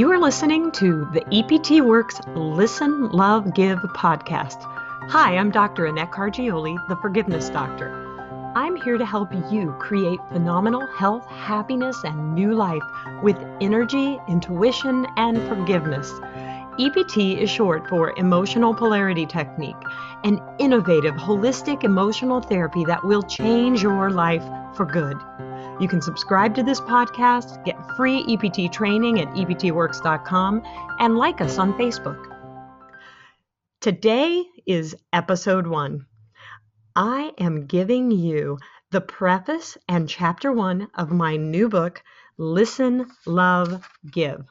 You are listening to the EPT Works Listen, Love, Give podcast. Hi, I'm Dr. Annette Cargioli, the Forgiveness Doctor. I'm here to help you create phenomenal health, happiness, and new life with energy, intuition, and forgiveness. EPT is short for Emotional Polarity Technique, an innovative, holistic emotional therapy that will change your life for good. You can subscribe to this podcast, get free EPT training at eptworks.com, and like us on Facebook. Today is episode 1. I am giving you the preface and chapter 1 of my new book, Listen, Love, Give.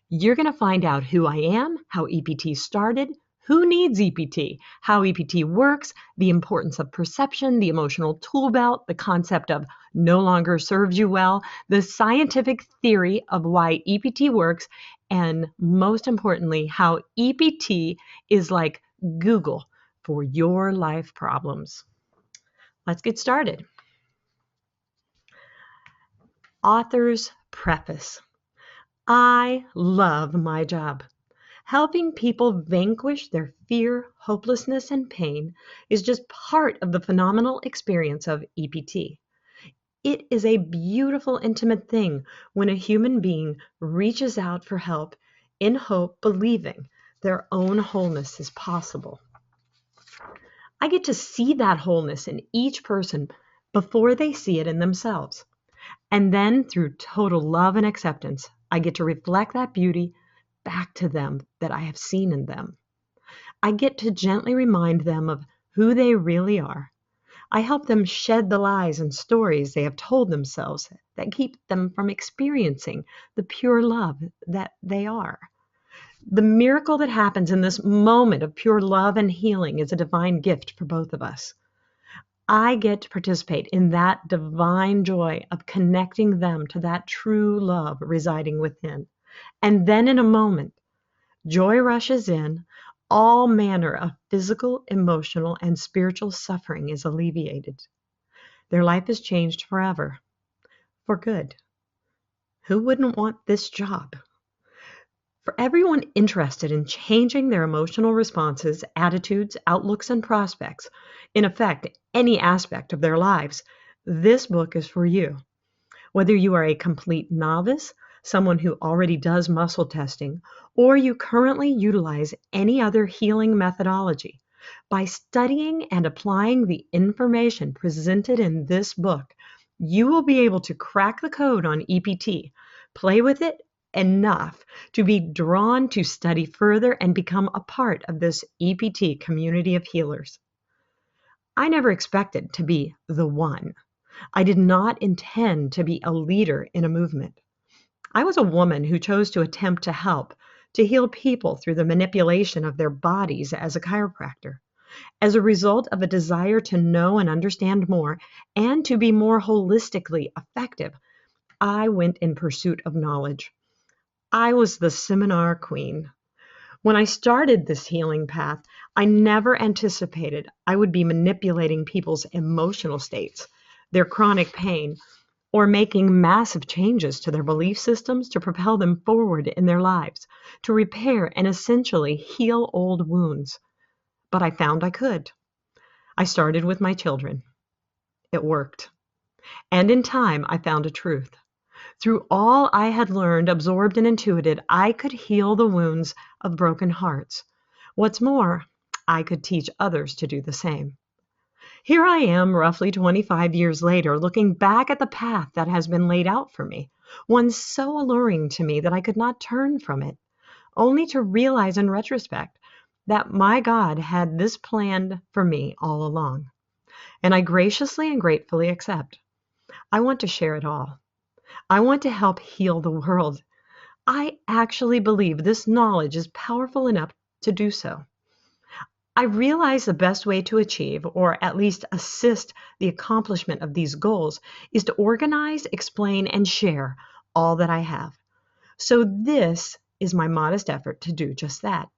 You're going to find out who I am, how EPT started, who needs EPT, how EPT works, the importance of perception, the emotional tool belt, the concept of no longer serves you well, the scientific theory of why EPT works, and most importantly, how EPT is like Google for your life problems. Let's get started. Author's preface. I love my job. Helping people vanquish their fear, hopelessness, and pain is just part of the phenomenal experience of EPT. It is a beautiful, intimate thing when a human being reaches out for help in hope, believing their own wholeness is possible. I get to see that wholeness in each person before they see it in themselves. And then through total love and acceptance, I get to reflect that beauty back to them that I have seen in them. I get to gently remind them of who they really are. I help them shed the lies and stories they have told themselves that keep them from experiencing the pure love that they are. The miracle that happens in this moment of pure love and healing is a divine gift for both of us. I get to participate in that divine joy of connecting them to that true love residing within. And then in a moment, joy rushes in, all manner of physical, emotional, and spiritual suffering is alleviated. Their life is changed forever, for good. Who wouldn't want this job? For everyone interested in changing their emotional responses, attitudes, outlooks, and prospects, in effect, any aspect of their lives, this book is for you. Whether you are a complete novice, someone who already does muscle testing, or you currently utilize any other healing methodology, by studying and applying the information presented in this book, you will be able to crack the code on EPT, play with it enough to be drawn to study further and become a part of this EPT community of healers. I never expected to be the one. I did not intend to be a leader in a movement. I was a woman who chose to attempt to help, to heal people through the manipulation of their bodies as a chiropractor. As a result of a desire to know and understand more and to be more holistically effective, I went in pursuit of knowledge. I was the seminar queen. When I started this healing path, I never anticipated I would be manipulating people's emotional states, their chronic pain, or making massive changes to their belief systems to propel them forward in their lives, to repair and essentially heal old wounds. But I found I could. I started with my children. It worked. And in time, I found a truth. Through all I had learned, absorbed, and intuited, I could heal the wounds of broken hearts. What's more, I could teach others to do the same. Here I am, roughly 25 years later, looking back at the path that has been laid out for me, one so alluring to me that I could not turn from it, only to realize in retrospect that my God had this planned for me all along. And I graciously and gratefully accept. I want to share it all. I want to help heal the world. I actually believe this knowledge is powerful enough to do so. I realize the best way to achieve, or at least assist the accomplishment of these goals, is to organize, explain, and share all that I have. So this is my modest effort to do just that.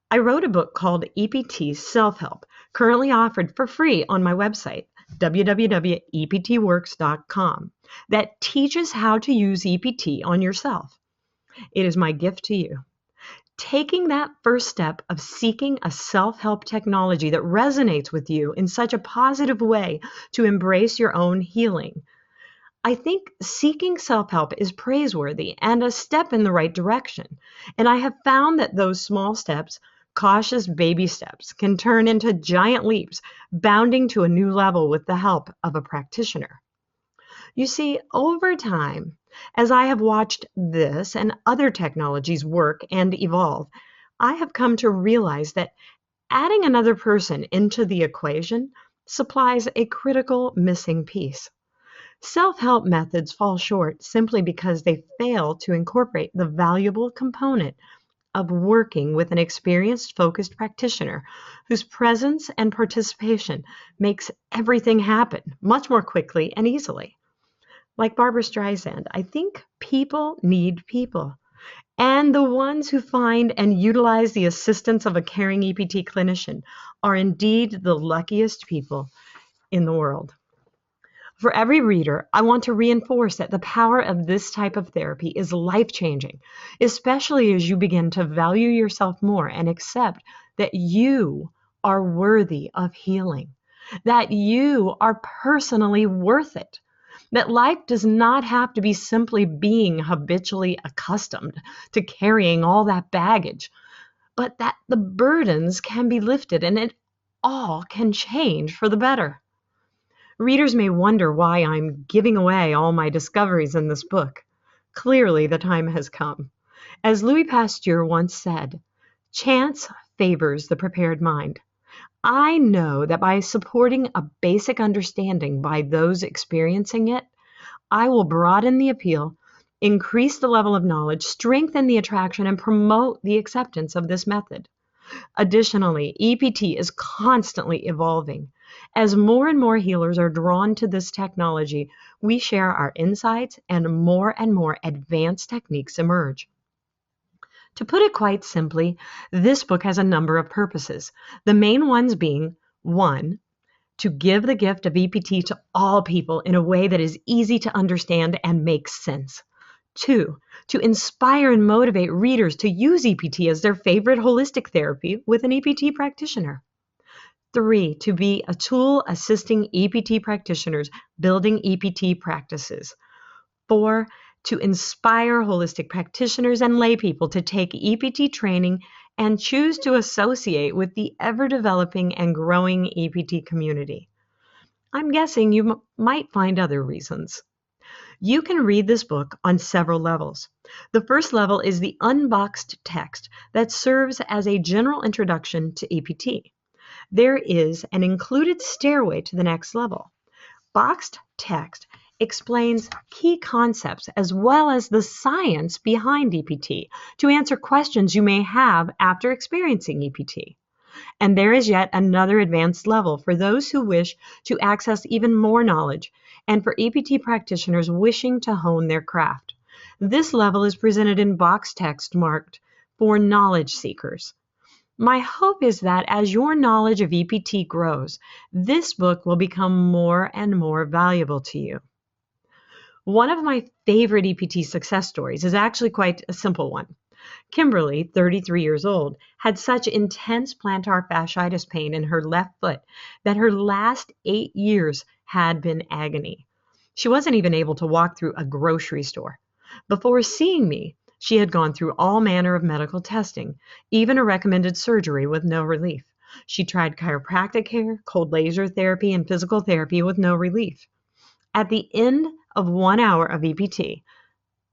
I wrote a book called EPT Self-Help, currently offered for free on my website, www.eptworks.com, that teaches how to use EPT on yourself. It is my gift to you. Taking that first step of seeking a self-help technology that resonates with you in such a positive way to embrace your own healing. I think seeking self-help is praiseworthy and a step in the right direction. And I have found that those small steps, cautious baby steps, can turn into giant leaps, bounding to a new level with the help of a practitioner. You see, over time, as I have watched this and other technologies work and evolve, I have come to realize that adding another person into the equation supplies a critical missing piece. Self-help methods fall short simply because they fail to incorporate the valuable component of working with an experienced, focused practitioner whose presence and participation makes everything happen much more quickly and easily. Like Barbara Streisand, I think people need people. And the ones who find and utilize the assistance of a caring EPT clinician are indeed the luckiest people in the world. For every reader, I want to reinforce that the power of this type of therapy is life-changing, especially as you begin to value yourself more and accept that you are worthy of healing, that you are personally worth it, that life does not have to be simply being habitually accustomed to carrying all that baggage, but that the burdens can be lifted and it all can change for the better. Readers may wonder why I'm giving away all my discoveries in this book. Clearly, the time has come. As Louis Pasteur once said, chance favors the prepared mind. I know that by supporting a basic understanding by those experiencing it, I will broaden the appeal, increase the level of knowledge, strengthen the attraction, and promote the acceptance of this method. Additionally, EPT is constantly evolving. As more and more healers are drawn to this technology, we share our insights and more advanced techniques emerge. To put it quite simply, this book has a number of purposes. The main ones being 1, to give the gift of EPT to all people in a way that is easy to understand and makes sense. 2, to inspire and motivate readers to use EPT as their favorite holistic therapy with an EPT practitioner. 3, to be a tool assisting EPT practitioners building EPT practices. 4, to inspire holistic practitioners and lay people to take EPT training and choose to associate with the ever-developing and growing EPT community. I'm guessing you might find other reasons. You can read this book on several levels. The first level is the unboxed text that serves as a general introduction to EPT. There is an included stairway to the next level. Boxed text explains key concepts as well as the science behind EPT to answer questions you may have after experiencing EPT. And there is yet another advanced level for those who wish to access even more knowledge and for EPT practitioners wishing to hone their craft. This level is presented in box text marked for knowledge seekers. My hope is that as your knowledge of EPT grows, this book will become more and more valuable to you. One of my favorite EPT success stories is actually quite a simple one. Kimberly, 33 years old, had such intense plantar fasciitis pain in her left foot that her last 8 years had been agony. She wasn't even able to walk through a grocery store. Before seeing me, she had gone through all manner of medical testing, even a recommended surgery with no relief. She tried chiropractic care, cold laser therapy, and physical therapy with no relief. At the end of 1 hour of EPT,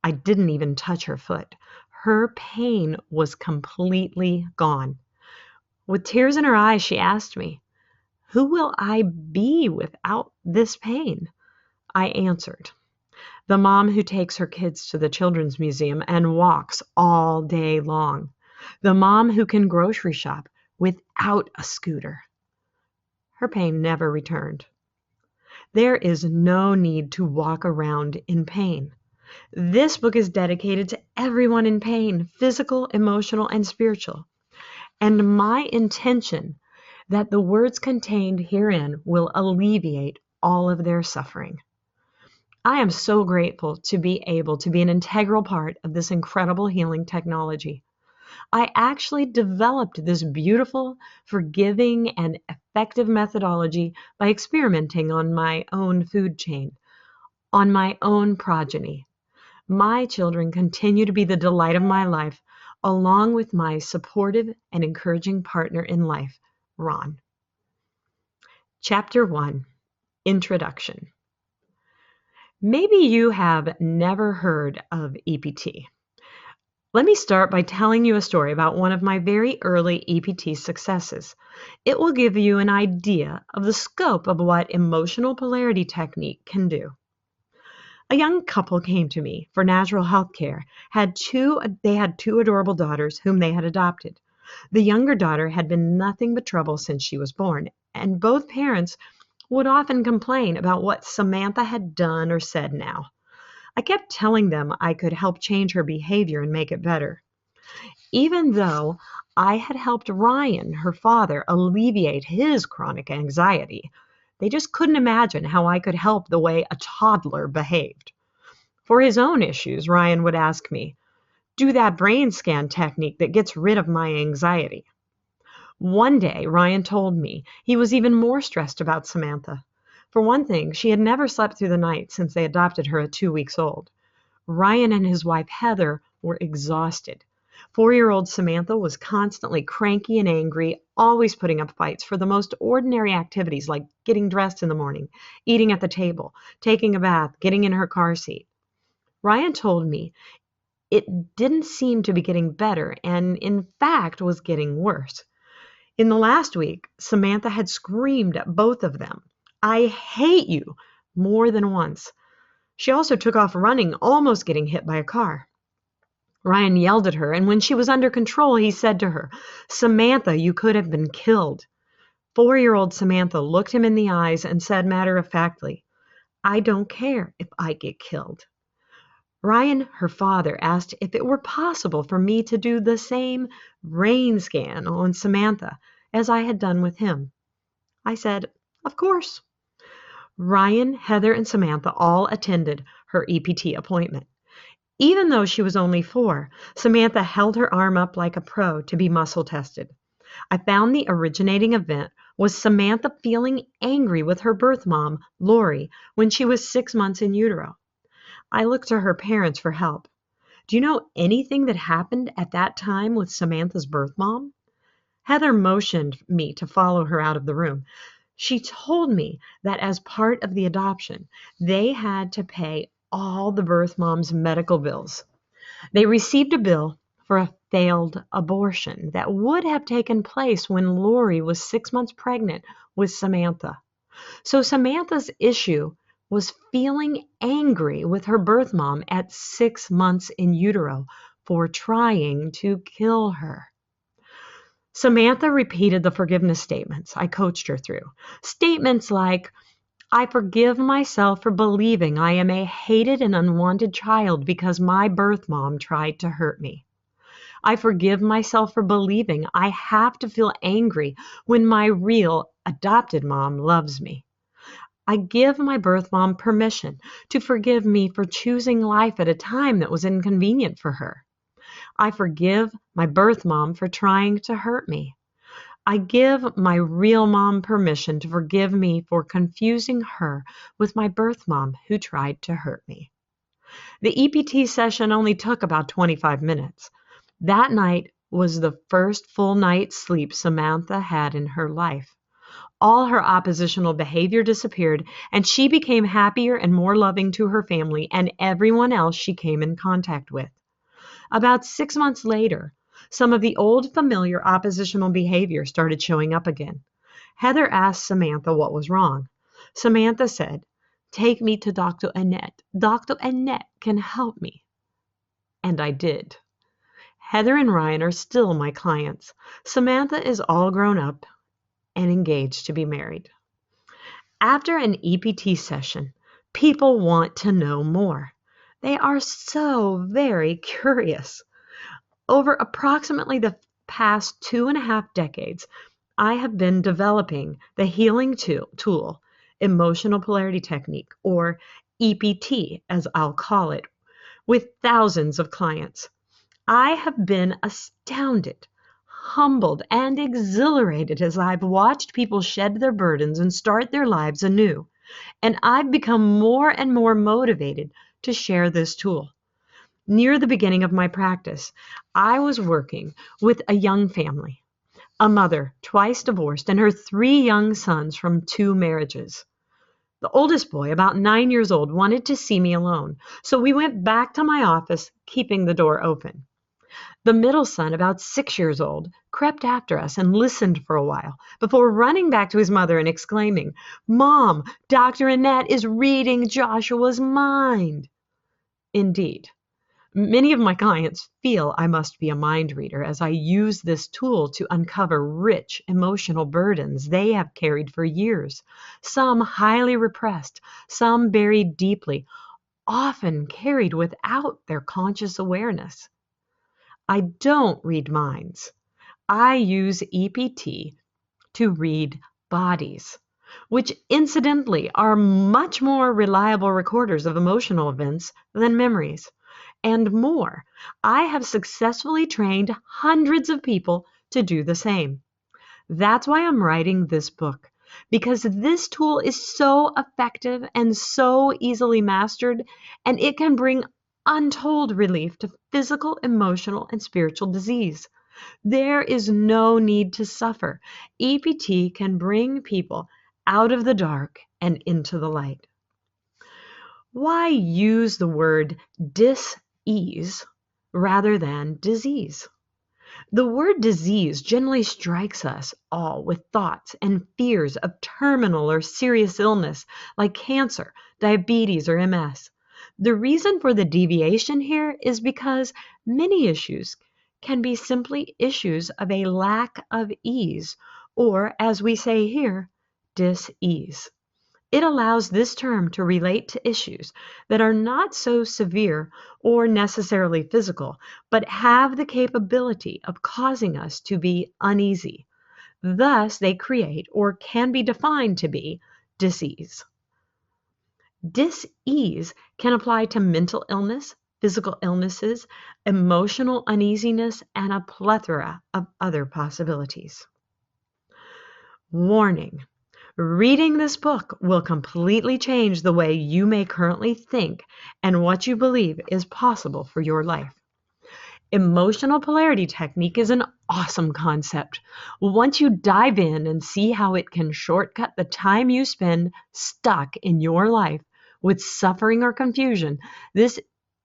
I didn't even touch her foot. Her pain was completely gone. With tears in her eyes, she asked me, "Who will I be without this pain?" I answered, "The mom who takes her kids to the children's museum and walks all day long. The mom who can grocery shop without a scooter." Her pain never returned. There is no need to walk around in pain. This book is dedicated to everyone in pain, physical, emotional, and spiritual. And my intention that the words contained herein will alleviate all of their suffering. I am so grateful to be able to be an integral part of this incredible healing technology. I actually developed this beautiful, forgiving, and effective methodology by experimenting on my own food chain, on my own progeny. My children continue to be the delight of my life, along with my supportive and encouraging partner in life, Ron. Chapter 1, Introduction. Maybe you have never heard of EPT. Let me start by telling you a story about one of my very early EPT successes. It will give you an idea of the scope of what emotional polarity technique can do. A young couple came to me for natural health care. They had two adorable daughters whom they had adopted. The younger daughter had been nothing but trouble since she was born, and both parents would often complain about what Samantha had done or said now. I kept telling them I could help change her behavior and make it better. Even though I had helped Ryan, her father, alleviate his chronic anxiety, they just couldn't imagine how I could help the way a toddler behaved. For his own issues, Ryan would ask me, "Do that brain scan technique that gets rid of my anxiety." One day, Ryan told me he was even more stressed about Samantha. For one thing, she had never slept through the night since they adopted her at 2 weeks old. Ryan and his wife, Heather, were exhausted. 4-year-old Samantha was constantly cranky and angry, always putting up fights for the most ordinary activities like getting dressed in the morning, eating at the table, taking a bath, getting in her car seat. Ryan told me it didn't seem to be getting better and, in fact, was getting worse. In the last week, Samantha had screamed at both of them, "I hate you," more than once. She also took off running, almost getting hit by a car. Ryan yelled at her, and when she was under control, he said to her, "Samantha, you could have been killed." 4-year-old Samantha looked him in the eyes and said matter-of-factly, "I don't care if I get killed." Ryan, her father, asked if it were possible for me to do the same brain scan on Samantha as I had done with him. I said, "Of course." Ryan, Heather, and Samantha all attended her EPT appointment. Even though she was only 4, Samantha held her arm up like a pro to be muscle tested. I found the originating event was Samantha feeling angry with her birth mom, Lori, when she was 6 months in utero. I looked to her parents for help. Do you know anything that happened at that time with Samantha's birth mom? Heather motioned me to follow her out of the room. She told me that as part of the adoption, they had to pay all the birth mom's medical bills. They received a bill for a failed abortion that would have taken place when Lori was 6 months pregnant with Samantha. So Samantha's issue was feeling angry with her birth mom at 6 months in utero for trying to kill her. Samantha repeated the forgiveness statements I coached her through. Statements like, "I forgive myself for believing I am a hated and unwanted child because my birth mom tried to hurt me. I forgive myself for believing I have to feel angry when my real adopted mom loves me. I give my birth mom permission to forgive me for choosing life at a time that was inconvenient for her. I forgive my birth mom for trying to hurt me. I give my real mom permission to forgive me for confusing her with my birth mom who tried to hurt me." The EPT session only took about 25 minutes. That night was the first full night's sleep Samantha had in her life. All her oppositional behavior disappeared, and she became happier and more loving to her family and everyone else she came in contact with. About 6 months later, some of the old familiar oppositional behavior started showing up again. Heather asked Samantha what was wrong. Samantha said, "Take me to Dr. Annette. Dr. Annette can help me." And I did. Heather and Ryan are still my clients. Samantha is all grown up and engaged to be married. After an EPT session, people want to know more. They are so very curious. Over approximately the past 2.5 decades, I have been developing the healing tool, emotional polarity technique, or EPT, as I'll call it, with thousands of clients. I have been astounded, humbled, and exhilarated as I've watched people shed their burdens and start their lives anew. And I've become more and more motivated to share this tool. Near the beginning of my practice, I was working with a young family, a mother, twice divorced, and her 3 young sons from 2 marriages. The oldest boy, about 9 years old, wanted to see me alone, so we went back to my office, keeping the door open. The middle son, about 6 years old, crept after us and listened for a while before running back to his mother and exclaiming, "Mom, Dr. Annette is reading Joshua's mind." Indeed, many of my clients feel I must be a mind reader as I use this tool to uncover rich emotional burdens they have carried for years, some highly repressed, some buried deeply, often carried without their conscious awareness. I don't read minds. I use EPT to read bodies, which incidentally are much more reliable recorders of emotional events than memories. And more, I have successfully trained hundreds of people to do the same. That's why I'm writing this book, because this tool is so effective and so easily mastered, and it can bring untold relief to physical, emotional, and spiritual disease. There is no need to suffer. EPT can bring people out of the dark and into the light. Why use the word dis-ease rather than disease? The word disease generally strikes us all with thoughts and fears of terminal or serious illness like cancer, diabetes, or MS. The reason for the deviation here is because many issues can be simply issues of a lack of ease, or as we say here, dis-ease. It allows this term to relate to issues that are not so severe or necessarily physical, but have the capability of causing us to be uneasy. Thus, they create or can be defined to be disease. Dis-ease can apply to mental illness, physical illnesses, emotional uneasiness, and a plethora of other possibilities. Warning. Reading this book will completely change the way you may currently think and what you believe is possible for your life. Emotional polarity technique is an awesome concept. Once you dive in and see how it can shortcut the time you spend stuck in your life with suffering or confusion, this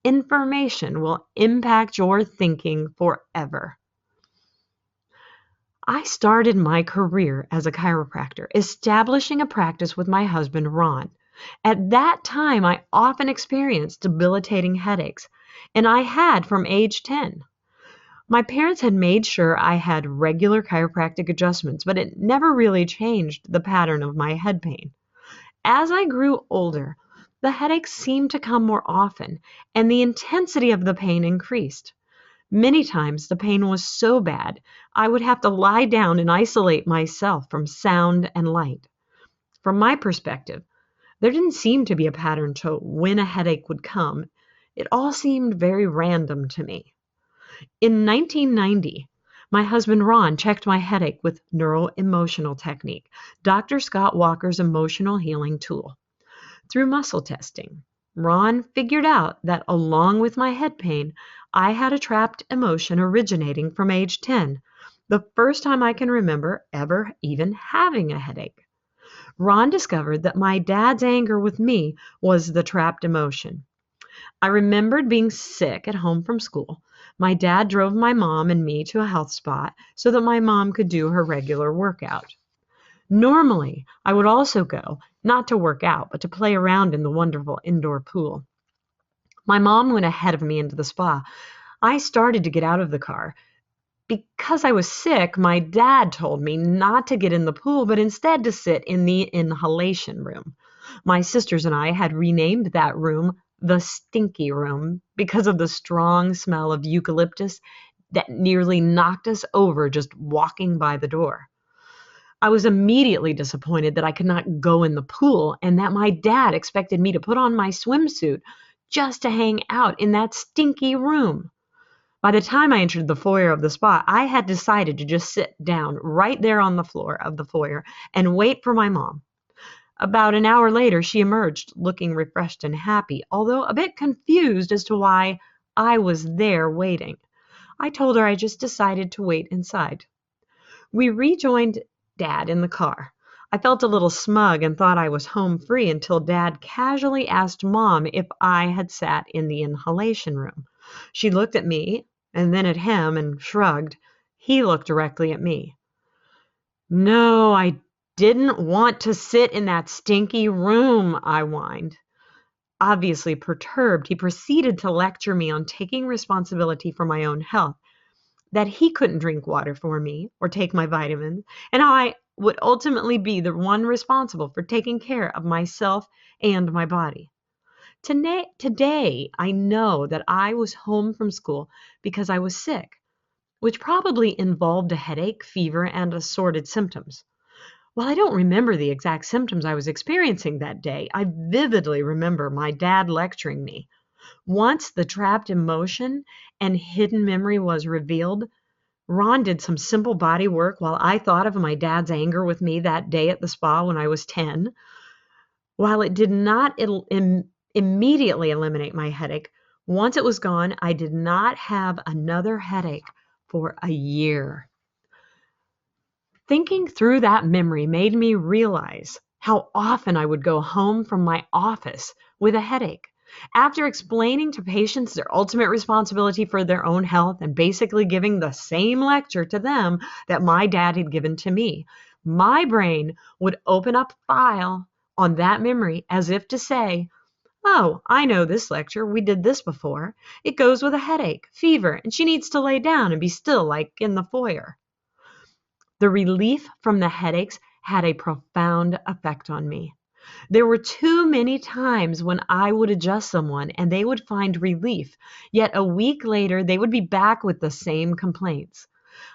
information will impact your thinking forever. I started my career as a chiropractor, establishing a practice with my husband, Ron. At that time, I often experienced debilitating headaches, and I had from age 10. My parents had made sure I had regular chiropractic adjustments, but it never really changed the pattern of my head pain. As I grew older, the headaches seemed to come more often, and the intensity of the pain increased. Many times the pain was so bad, I would have to lie down and isolate myself from sound and light. From my perspective, there didn't seem to be a pattern to when a headache would come. It all seemed very random to me. In 1990, my husband Ron checked my headache with neuro-emotional technique, Dr. Scott Walker's emotional healing tool. Through muscle testing, Ron figured out that along with my head pain, I had a trapped emotion originating from age 10, the first time I can remember ever even having a headache. Ron discovered that my dad's anger with me was the trapped emotion. I remembered being sick at home from school. My dad drove my mom and me to a health spot so that my mom could do her regular workout. Normally, I would also go, not to work out, but to play around in the wonderful indoor pool. My mom went ahead of me into the spa. I started to get out of the car. Because I was sick, my dad told me not to get in the pool, but instead to sit in the inhalation room. My sisters and I had renamed that room the stinky room because of the strong smell of eucalyptus that nearly knocked us over just walking by the door. I was immediately disappointed that I could not go in the pool and that my dad expected me to put on my swimsuit just to hang out in that stinky room. By the time I entered the foyer of the spa, I had decided to just sit down right there on the floor of the foyer and wait for my mom. About an hour later, she emerged, looking refreshed and happy, although a bit confused as to why I was there waiting. I told her I just decided to wait inside. We rejoined Dad in the car. I felt a little smug and thought I was home free until Dad casually asked Mom if I had sat in the inhalation room. She looked at me and then at him and shrugged. He looked directly at me. No, I didn't want to sit in that stinky room, I whined. Obviously perturbed, he proceeded to lecture me on taking responsibility for my own health, that he couldn't drink water for me or take my vitamins, and I would ultimately be the one responsible for taking care of myself and my body. Today, I know that I was home from school because I was sick, which probably involved a headache, fever, and assorted symptoms. While I don't remember the exact symptoms I was experiencing that day, I vividly remember my dad lecturing me. Once the trapped emotion and hidden memory was revealed, Ron did some simple body work while I thought of my dad's anger with me that day at the spa when I was 10. While it did not immediately eliminate my headache, once it was gone, I did not have another headache for a year. Thinking through that memory made me realize how often I would go home from my office with a headache. After explaining to patients their ultimate responsibility for their own health and basically giving the same lecture to them that my dad had given to me, my brain would open up a file on that memory as if to say, oh, I know this lecture. We did this before. It goes with a headache, fever, and she needs to lay down and be still like in the foyer. The relief from the headaches had a profound effect on me. There were too many times when I would adjust someone and they would find relief, yet a week later they would be back with the same complaints.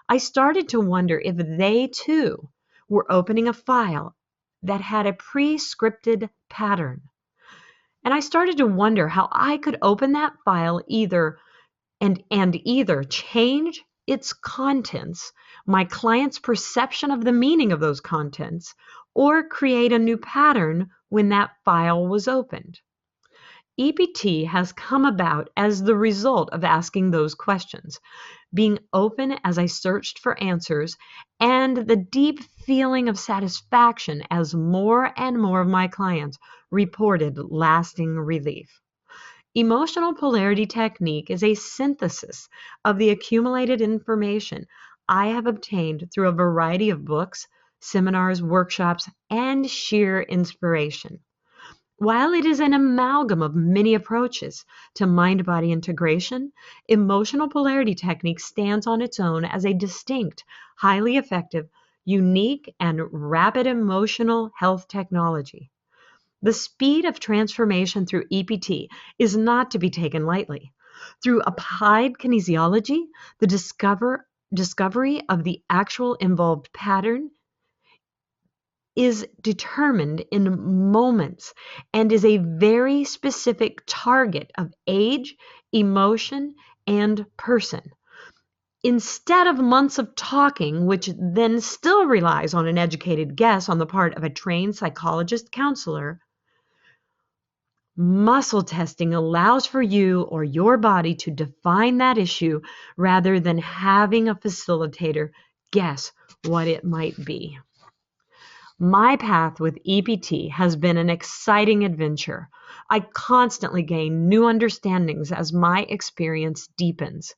I started to wonder if they too were opening a file that had a pre-scripted pattern. And I started to wonder how I could open that file either change its contents, my client's perception of the meaning of those contents, or create a new pattern when that file was opened. EPT has come about as the result of asking those questions, being open as I searched for answers, and the deep feeling of satisfaction as more and more of my clients reported lasting relief. Emotional polarity technique is a synthesis of the accumulated information I have obtained through a variety of books, seminars, workshops, and sheer inspiration. While it is an amalgam of many approaches to mind-body integration, emotional polarity technique stands on its own as a distinct, highly effective, unique, and rapid emotional health technology. The speed of transformation through EPT is not to be taken lightly. Through applied kinesiology, the discovery of the actual involved pattern is determined in moments and is a very specific target of age, emotion, and person. Instead of months of talking, which then still relies on an educated guess on the part of a trained psychologist counselor, muscle testing allows for you or your body to define that issue rather than having a facilitator guess what it might be. My path with EPT has been an exciting adventure. I constantly gain new understandings as my experience deepens.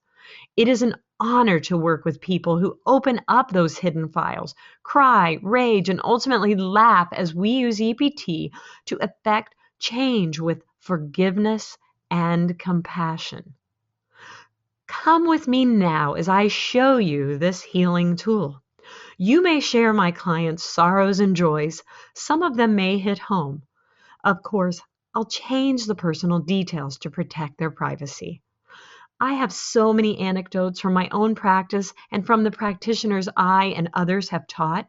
It is an honor to work with people who open up those hidden files, cry, rage, and ultimately laugh as we use EPT to effect change with forgiveness and compassion. Come with me now as I show you this healing tool. You may share my clients' sorrows and joys. Some of them may hit home. Of course, I'll change the personal details to protect their privacy. I have so many anecdotes from my own practice and from the practitioners I and others have taught.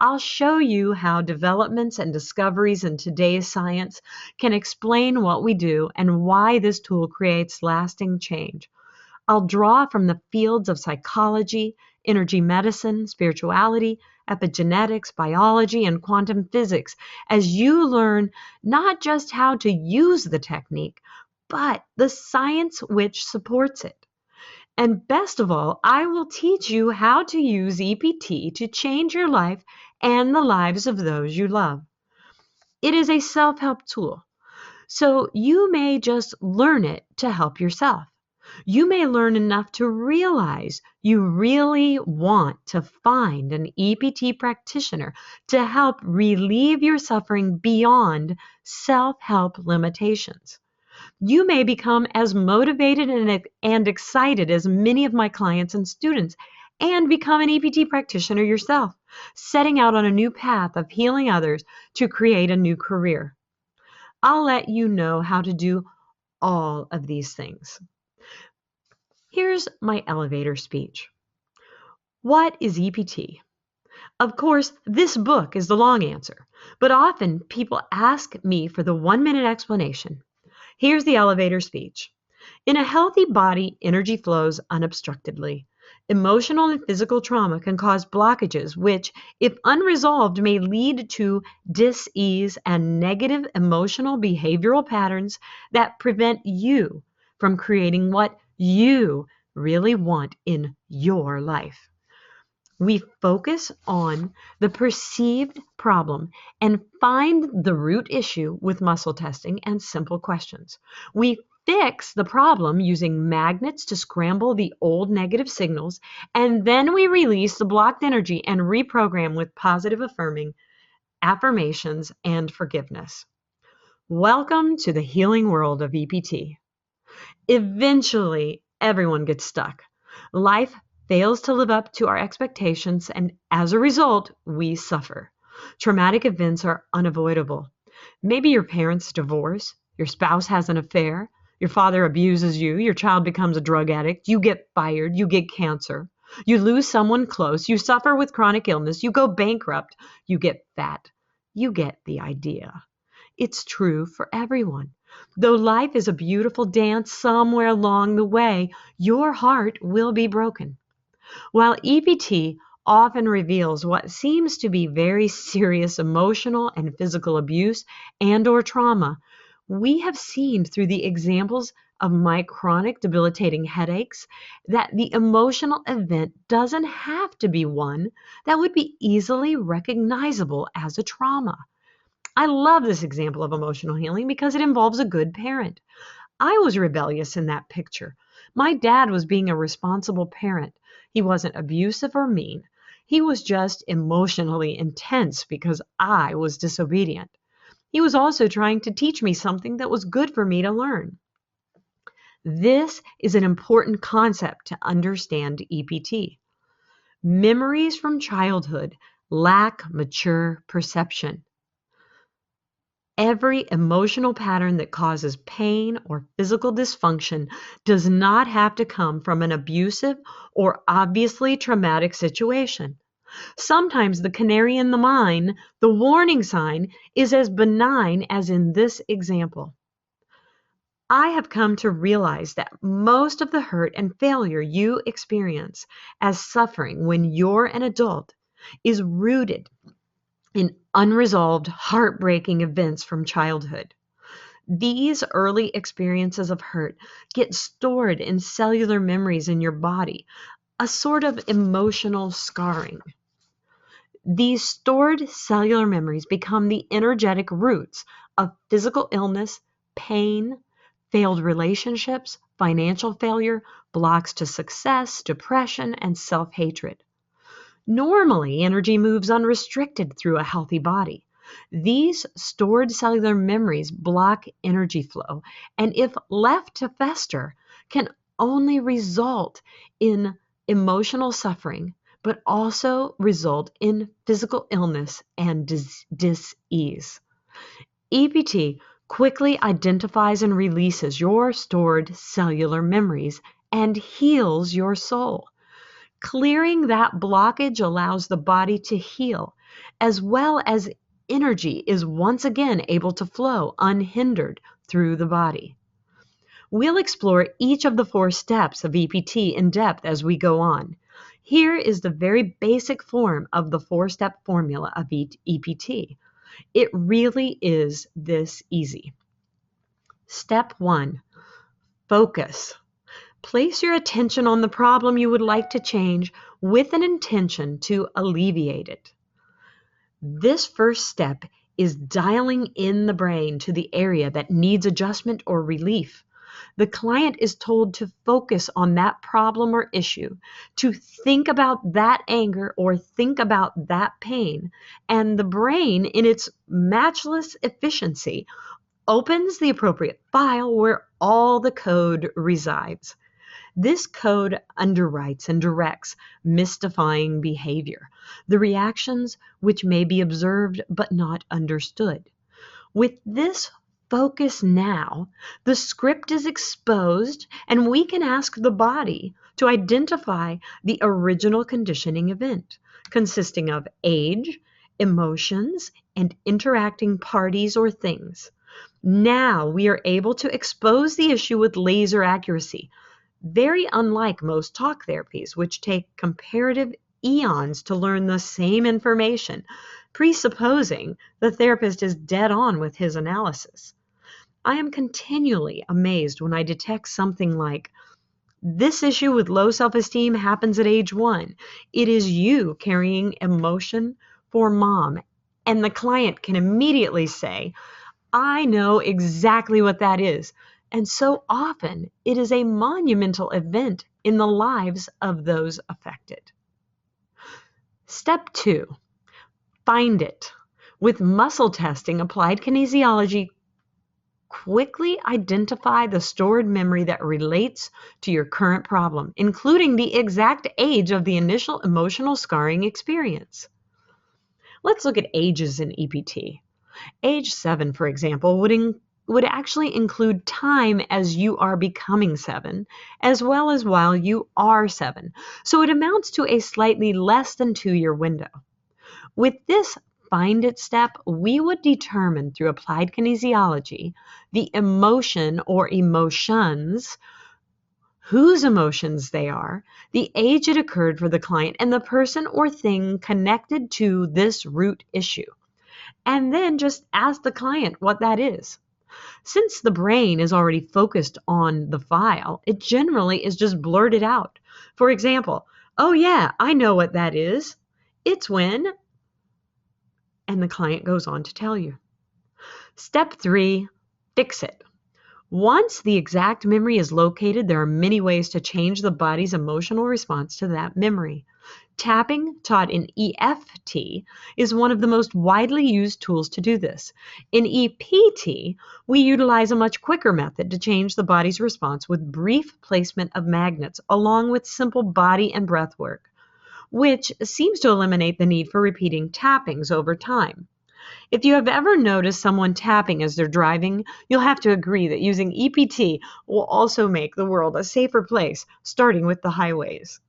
I'll show you how developments and discoveries in today's science can explain what we do and why this tool creates lasting change. I'll draw from the fields of psychology, energy medicine, spirituality, epigenetics, biology, and quantum physics as you learn not just how to use the technique, but the science which supports it. And best of all, I will teach you how to use EPT to change your life and the lives of those you love. It is a self-help tool, so you may just learn it to help yourself. You may learn enough to realize you really want to find an EPT practitioner to help relieve your suffering beyond self-help limitations. You may become as motivated and excited as many of my clients and students and become an EPT practitioner yourself, setting out on a new path of healing others to create a new career. I'll let you know how to do all of these things. Here's my elevator speech. What is EPT? Of course, this book is the long answer, but often people ask me for the 1-minute explanation. Here's the elevator speech. In a healthy body, energy flows unobstructedly. Emotional and physical trauma can cause blockages, which, if unresolved, may lead to dis-ease and negative emotional behavioral patterns that prevent you from creating what you really want in your life. We focus on the perceived problem and find the root issue with muscle testing and simple questions. We fix the problem using magnets to scramble the old negative signals, and then we release the blocked energy and reprogram with positive affirming affirmations and forgiveness. Welcome to the healing world of EPT. Eventually, everyone gets stuck. Life fails to live up to our expectations, and as a result, we suffer. Traumatic events are unavoidable. Maybe your parents divorce, your spouse has an affair, your father abuses you, your child becomes a drug addict, you get fired, you get cancer, you lose someone close, you suffer with chronic illness, you go bankrupt, you get fat. You get the idea. It's true for everyone. Though life is a beautiful dance, somewhere along the way, your heart will be broken. While EPT often reveals what seems to be very serious emotional and physical abuse and/or trauma, we have seen through the examples of my chronic debilitating headaches that the emotional event doesn't have to be one that would be easily recognizable as a trauma. I love this example of emotional healing because it involves a good parent. I was rebellious in that picture. My dad was being a responsible parent. He wasn't abusive or mean. He was just emotionally intense because I was disobedient. He was also trying to teach me something that was good for me to learn. This is an important concept to understand EPT. Memories from childhood lack mature perception. Every emotional pattern that causes pain or physical dysfunction does not have to come from an abusive or obviously traumatic situation. Sometimes the canary in the mine, the warning sign, is as benign as in this example. I have come to realize that most of the hurt and failure you experience as suffering when you're an adult is rooted in unresolved, heartbreaking events from childhood. These early experiences of hurt get stored in cellular memories in your body, a sort of emotional scarring. These stored cellular memories become the energetic roots of physical illness, pain, failed relationships, financial failure, blocks to success, depression, and self-hatred. Normally, energy moves unrestricted through a healthy body. These stored cellular memories block energy flow, and if left to fester, can only result in emotional suffering, but also result in physical illness and dis-ease. EPT quickly identifies and releases your stored cellular memories and heals your soul. Clearing that blockage allows the body to heal, as well as energy is once again able to flow unhindered through the body. We'll explore each of the 4 steps of EPT in depth as we go on. Here is the very basic form of the 4-step formula of EPT. It really is this easy. Step 1, focus. Place your attention on the problem you would like to change with an intention to alleviate it. This first step is dialing in the brain to the area that needs adjustment or relief. The client is told to focus on that problem or issue, to think about that anger or think about that pain, and the brain, in its matchless efficiency, opens the appropriate file where all the code resides. This code underwrites and directs mystifying behavior, the reactions which may be observed but not understood. With this focus now, the script is exposed and we can ask the body to identify the original conditioning event, consisting of age, emotions, and interacting parties or things. Now we are able to expose the issue with laser accuracy, very unlike most talk therapies, which take comparative eons to learn the same information, presupposing the therapist is dead on with his analysis. I am continually amazed when I detect something like, this issue with low self-esteem happens at age 1. It is you carrying emotion for mom. And the client can immediately say, I know exactly what that is. And so often it is a monumental event in the lives of those affected. Step 2, find it. With muscle testing, applied kinesiology quickly identify the stored memory that relates to your current problem, including the exact age of the initial emotional scarring experience. Let's look at ages in EPT. Age 7, for example, would actually include time as you are becoming 7, as well as while you are 7. So it amounts to a slightly less than 2-year window. With this find it step, we would determine through applied kinesiology the emotion or emotions, whose emotions they are, the age it occurred for the client, and the person or thing connected to this root issue. And then just ask the client what that is. Since the brain is already focused on the file, it generally is just blurted out. For example, oh yeah, I know what that is. It's when, and the client goes on to tell you. Step 3, fix it. Once the exact memory is located, there are many ways to change the body's emotional response to that memory. Tapping, taught in EFT, is one of the most widely used tools to do this. In EPT, we utilize a much quicker method to change the body's response with brief placement of magnets, along with simple body and breath work, which seems to eliminate the need for repeating tappings over time. If you have ever noticed someone tapping as they're driving, you'll have to agree that using EPT will also make the world a safer place, starting with the highways.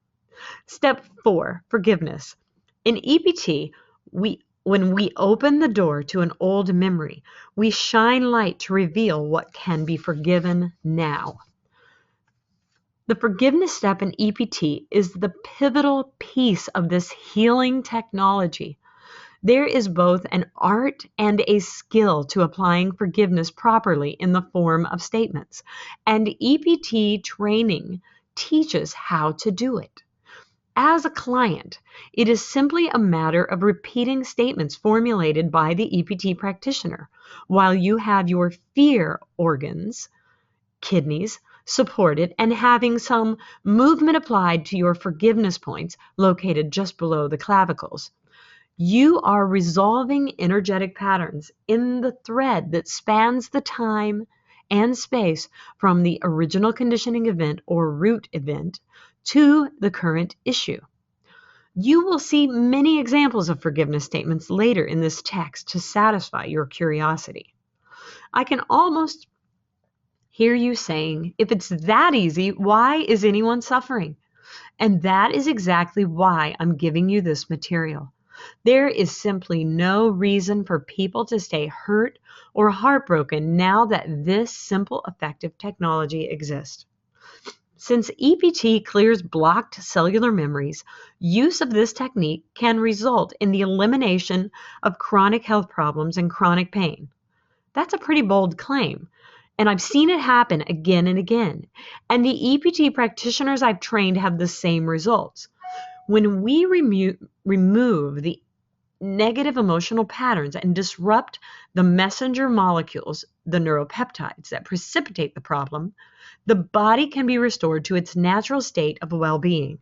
Step 4, forgiveness. In EPT, when we open the door to an old memory, we shine light to reveal what can be forgiven now. The forgiveness step in EPT is the pivotal piece of this healing technology. There is both an art and a skill to applying forgiveness properly in the form of statements, and EPT training teaches how to do it. As a client, it is simply a matter of repeating statements formulated by the EPT practitioner, while you have your fear organs, kidneys, supported and having some movement applied to your forgiveness points located just below the clavicles. You are resolving energetic patterns in the thread that spans the time and space from the original conditioning event or root event to the current issue. You will see many examples of forgiveness statements later in this text to satisfy your curiosity. I can almost hear you saying, if it's that easy, why is anyone suffering? And that is exactly why I'm giving you this material. There is simply no reason for people to stay hurt or heartbroken now that this simple, effective technology exists. Since EPT clears blocked cellular memories, use of this technique can result in the elimination of chronic health problems and chronic pain. That's a pretty bold claim. And I've seen it happen again and again. And the EPT practitioners I've trained have the same results. When we remove the negative emotional patterns and disrupt the messenger molecules, the neuropeptides that precipitate the problem, the body can be restored to its natural state of well-being.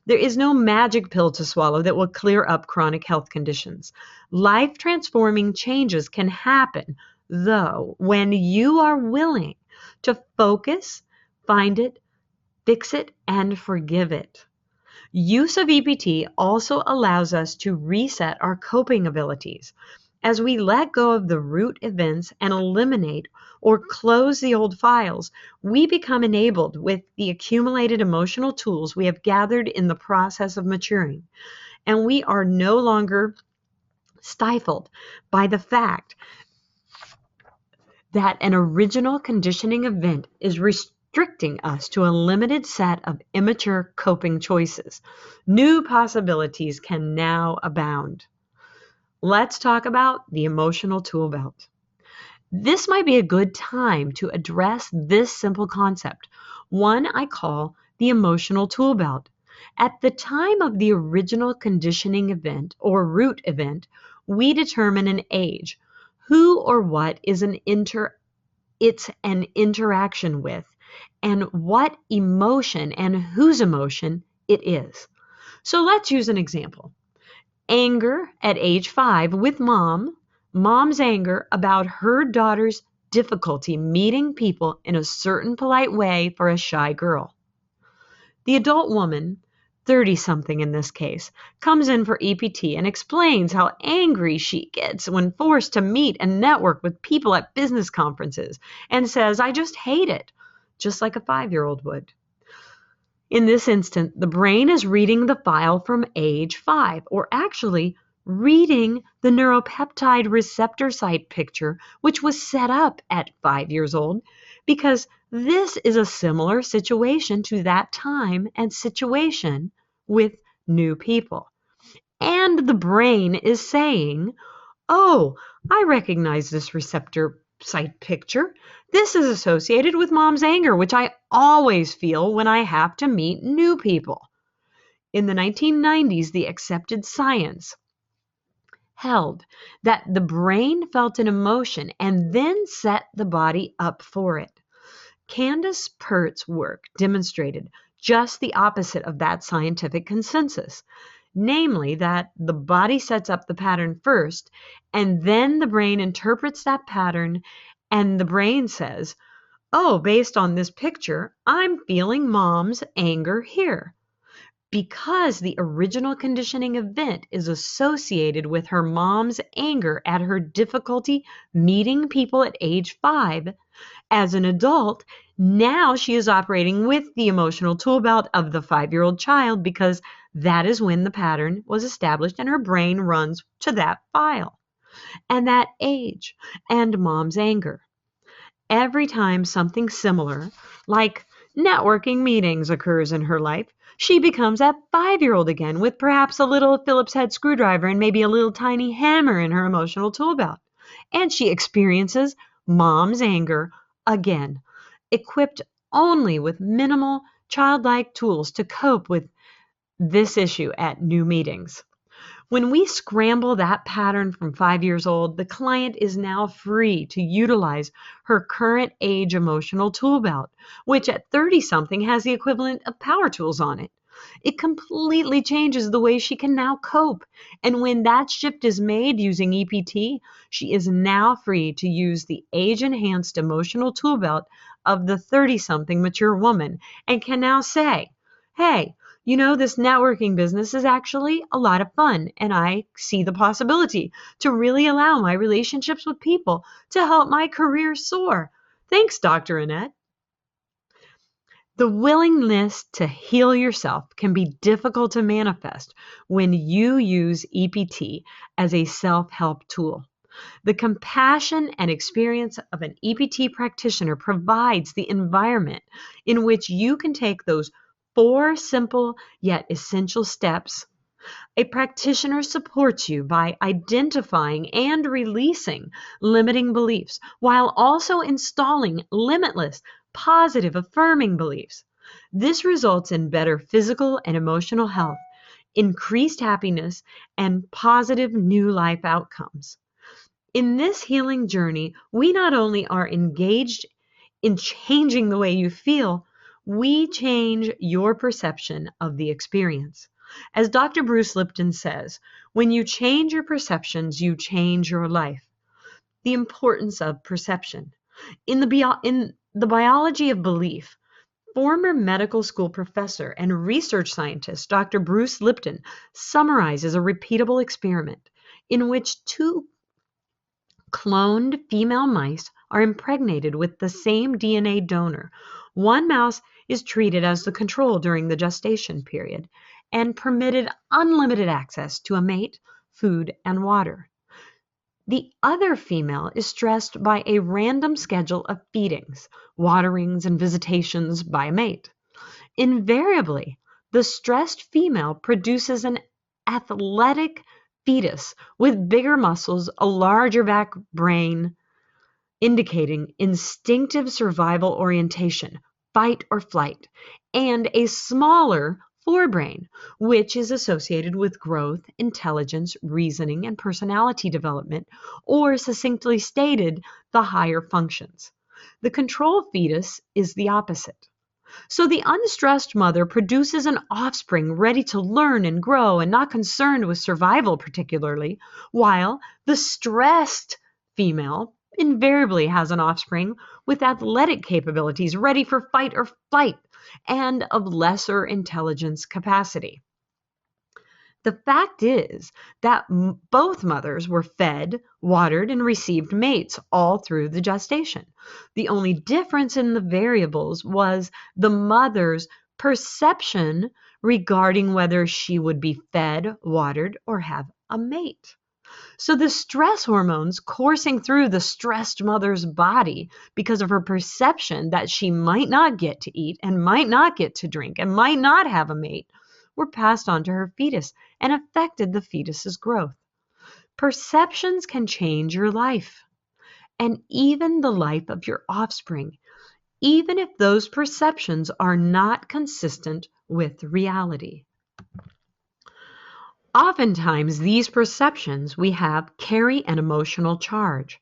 There is no magic pill to swallow that will clear up chronic health conditions. Life-transforming changes can happen, though, when you are willing to focus, find it, fix it, and forgive it. Use of EPT also allows us to reset our coping abilities. As we let go of the root events and eliminate or close the old files, we become enabled with the accumulated emotional tools we have gathered in the process of maturing. And we are no longer stifled by the fact that an original conditioning event is restricting us to a limited set of immature coping choices. New possibilities can now abound. Let's talk about the emotional tool belt. This might be a good time to address this simple concept, one I call the emotional tool belt. At the time of the original conditioning event or root event, we determine an age, who or what is it's an interaction with, and what emotion and whose emotion it is. So let's use an example. Anger at age 5 with mom's anger about her daughter's difficulty meeting people in a certain polite way for a shy girl. The adult woman, 30-something in this case, comes in for EPT and explains how angry she gets when forced to meet and network with people at business conferences and says, "I just hate it," just like a 5-year-old would. In this instant, the brain is reading the file from age 5, or actually reading the neuropeptide receptor site picture, which was set up at 5 years old, because this is a similar situation to that time and situation with new people. And the brain is saying, "Oh, I recognize this receptor site picture. This is associated with mom's anger, which I always feel when I have to meet new people." In the 1990s, the accepted science held that the brain felt an emotion and then set the body up for it. Candace Pert's work demonstrated just the opposite of that scientific consensus, namely that the body sets up the pattern first, and then the brain interprets that pattern, and the brain says, "Oh, based on this picture, I'm feeling mom's anger here." Because the original conditioning event is associated with her mom's anger at her difficulty meeting people at age 5, as an adult, now she is operating with the emotional tool belt of the 5-year-old child because that is when the pattern was established and her brain runs to that file and that age and mom's anger. Every time something similar, like networking meetings, occurs in her life, she becomes that 5-year-old again with perhaps a little Phillips head screwdriver and maybe a little tiny hammer in her emotional tool belt. And she experiences mom's anger again, equipped only with minimal childlike tools to cope with this issue at new meetings. When we scramble that pattern from 5 years old, the client is now free to utilize her current age emotional tool belt, which at 30-something has the equivalent of power tools on it. It completely changes the way she can now cope. And when that shift is made using EPT, she is now free to use the age-enhanced emotional tool belt of the 30-something mature woman and can now say, "Hey, this networking business is actually a lot of fun, and I see the possibility to really allow my relationships with people to help my career soar. Thanks, Dr. Annette." The willingness to heal yourself can be difficult to manifest when you use EPT as a self-help tool. The compassion and experience of an EPT practitioner provides the environment in which you can take those 4 simple yet essential steps. A practitioner supports you by identifying and releasing limiting beliefs while also installing limitless, positive, affirming beliefs. This results in better physical and emotional health, increased happiness, and positive new life outcomes. In this healing journey, we not only are engaged in changing the way you feel, we change your perception of the experience. As Dr. Bruce Lipton says, when you change your perceptions, you change your life. The importance of perception. In the biology of belief, former medical school professor and research scientist Dr. Bruce Lipton summarizes a repeatable experiment in which 2 cloned female mice are impregnated with the same DNA donor. One mouse is treated as the control during the gestation period and permitted unlimited access to a mate, food, and water. The other female is stressed by a random schedule of feedings, waterings, and visitations by a mate. Invariably, the stressed female produces an athletic fetus with bigger muscles, a larger back brain, indicating instinctive survival orientation, fight or flight, and a smaller forebrain, which is associated with growth, intelligence, reasoning, and personality development, or succinctly stated, the higher functions. The control fetus is the opposite. So the unstressed mother produces an offspring ready to learn and grow and not concerned with survival particularly, while the stressed female invariably has an offspring with athletic capabilities ready for fight or flight and of lesser intelligence capacity. The fact is that both mothers were fed, watered, and received mates all through the gestation. The only difference in the variables was the mother's perception regarding whether she would be fed, watered, or have a mate. So the stress hormones coursing through the stressed mother's body because of her perception that she might not get to eat and might not get to drink and might not have a mate were passed on to her fetus and affected the fetus's growth. Perceptions can change your life and even the life of your offspring, even if those perceptions are not consistent with reality. Oftentimes, these perceptions we have carry an emotional charge.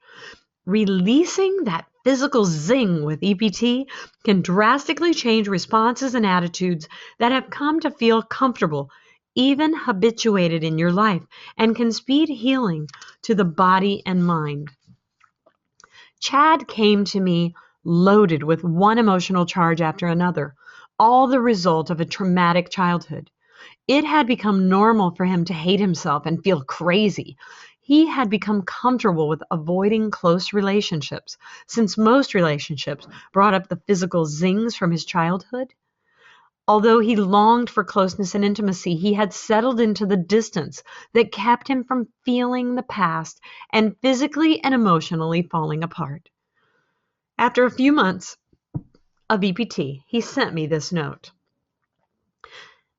Releasing that physical zing with EPT can drastically change responses and attitudes that have come to feel comfortable, even habituated in your life, and can speed healing to the body and mind. Chad came to me loaded with one emotional charge after another, all the result of a traumatic childhood. It had become normal for him to hate himself and feel crazy. He had become comfortable with avoiding close relationships, since most relationships brought up the physical zings from his childhood. Although he longed for closeness and intimacy, he had settled into the distance that kept him from feeling the past and physically and emotionally falling apart. After a few months of EPT, he sent me this note.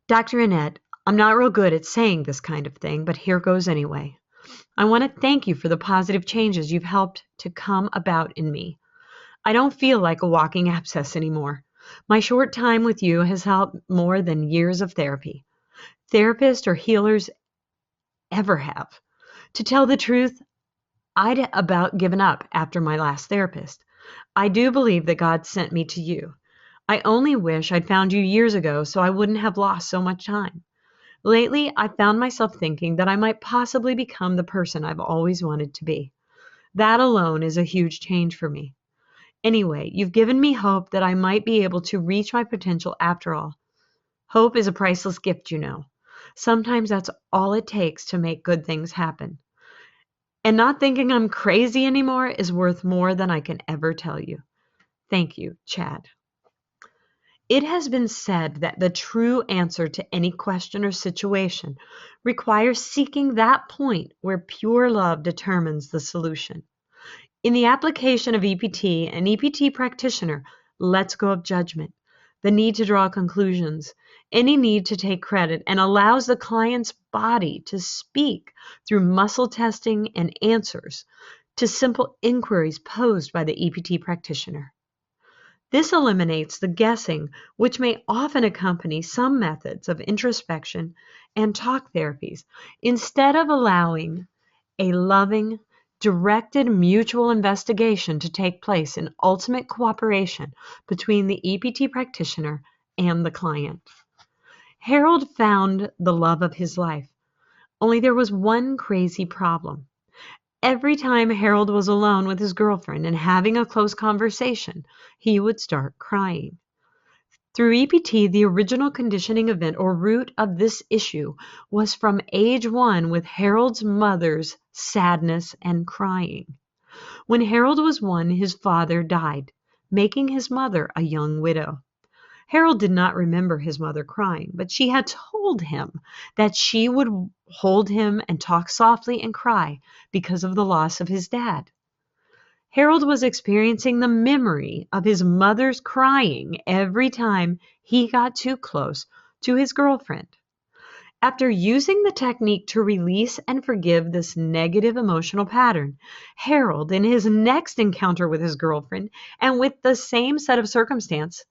Dr. Annette, I'm not real good at saying this kind of thing, but here goes anyway. I want to thank you for the positive changes you've helped to come about in me. I don't feel like a walking abscess anymore. My short time with you has helped more than years of therapy. Therapists or healers ever have. To tell the truth, I'd about given up after my last therapist. I do believe that God sent me to you. I only wish I'd found you years ago so I wouldn't have lost so much time. Lately, I found myself thinking that I might possibly become the person I've always wanted to be. That alone is a huge change for me. Anyway, you've given me hope that I might be able to reach my potential after all. Hope is a priceless gift, you know. Sometimes that's all it takes to make good things happen. And not thinking I'm crazy anymore is worth more than I can ever tell you. Thank you, Chad. It has been said that the true answer to any question or situation requires seeking that point where pure love determines the solution. In the application of EPT, an EPT practitioner lets go of judgment, the need to draw conclusions, any need to take credit, and allows the client's body to speak through muscle testing and answers to simple inquiries posed by the EPT practitioner. This eliminates the guessing, which may often accompany some methods of introspection and talk therapies, instead of allowing a loving, directed mutual investigation to take place in ultimate cooperation between the EPT practitioner and the client. Harold found the love of his life, only there was one crazy problem. Every time Harold was alone with his girlfriend and having a close conversation, he would start crying. Through EPT, the original conditioning event or root of this issue was from age 1 with Harold's mother's sadness and crying. When Harold was 1, his father died, making his mother a young widow. Harold did not remember his mother crying, but she had told him that she would hold him and talk softly and cry because of the loss of his dad. Harold was experiencing the memory of his mother's crying every time he got too close to his girlfriend. After using the technique to release and forgive this negative emotional pattern, Harold, in his next encounter with his girlfriend and with the same set of circumstance,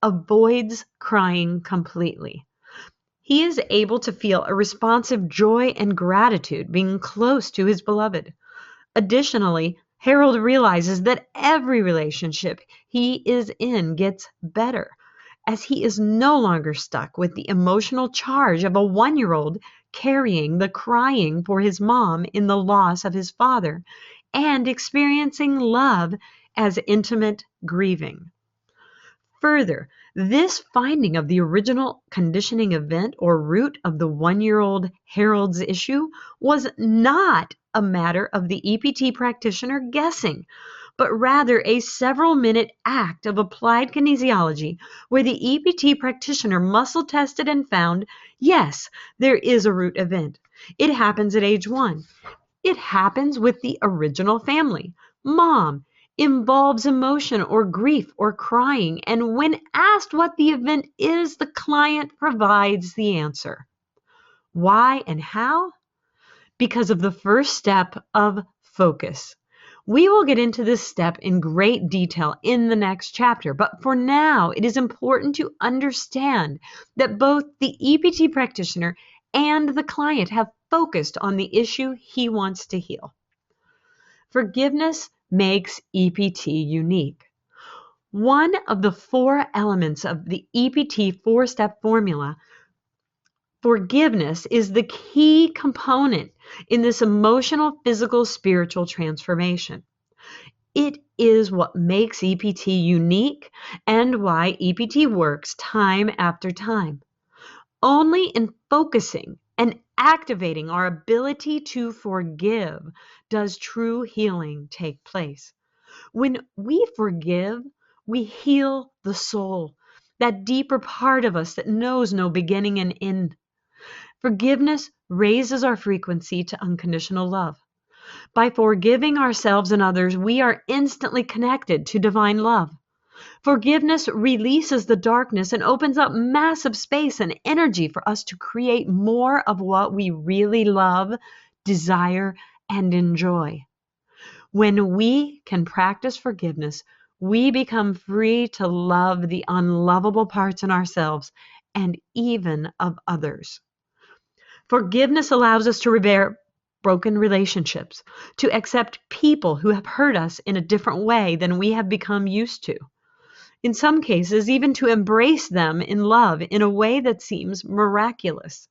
avoids crying completely. He is able to feel a responsive joy and gratitude being close to his beloved. Additionally, Harold realizes that every relationship he is in gets better, as he is no longer stuck with the emotional charge of a 1-year-old carrying the crying for his mom in the loss of his father and experiencing love as intimate grieving. Further, this finding of the original conditioning event or root of the 1-year-old Harold's issue was not a matter of the EPT practitioner guessing, but rather a several-minute act of applied kinesiology where the EPT practitioner muscle tested and found, yes, there is a root event. It happens at age 1. It happens with the original family. Mom involves emotion or grief or crying, and when asked what the event is, the client provides the answer. Why and how? Because of the first step of focus. We will get into this step in great detail in the next chapter, but for now, it is important to understand that both the EPT practitioner and the client have focused on the issue he wants to heal. Forgiveness makes EPT unique. One of the 4 elements of the EPT 4-step formula, forgiveness, is the key component in this emotional, physical, spiritual transformation. It is what makes EPT unique and why EPT works time after time. Only in focusing and activating our ability to forgive does true healing take place. When we forgive, we heal the soul, that deeper part of us that knows no beginning and end. Forgiveness raises our frequency to unconditional love. By forgiving ourselves and others, we are instantly connected to divine love. Forgiveness releases the darkness and opens up massive space and energy for us to create more of what we really love, desire, and enjoy. When we can practice forgiveness, we become free to love the unlovable parts in ourselves and even of others. Forgiveness allows us to repair broken relationships, to accept people who have hurt us in a different way than we have become used to. In some cases, even to embrace them in love in a way that seems miraculous.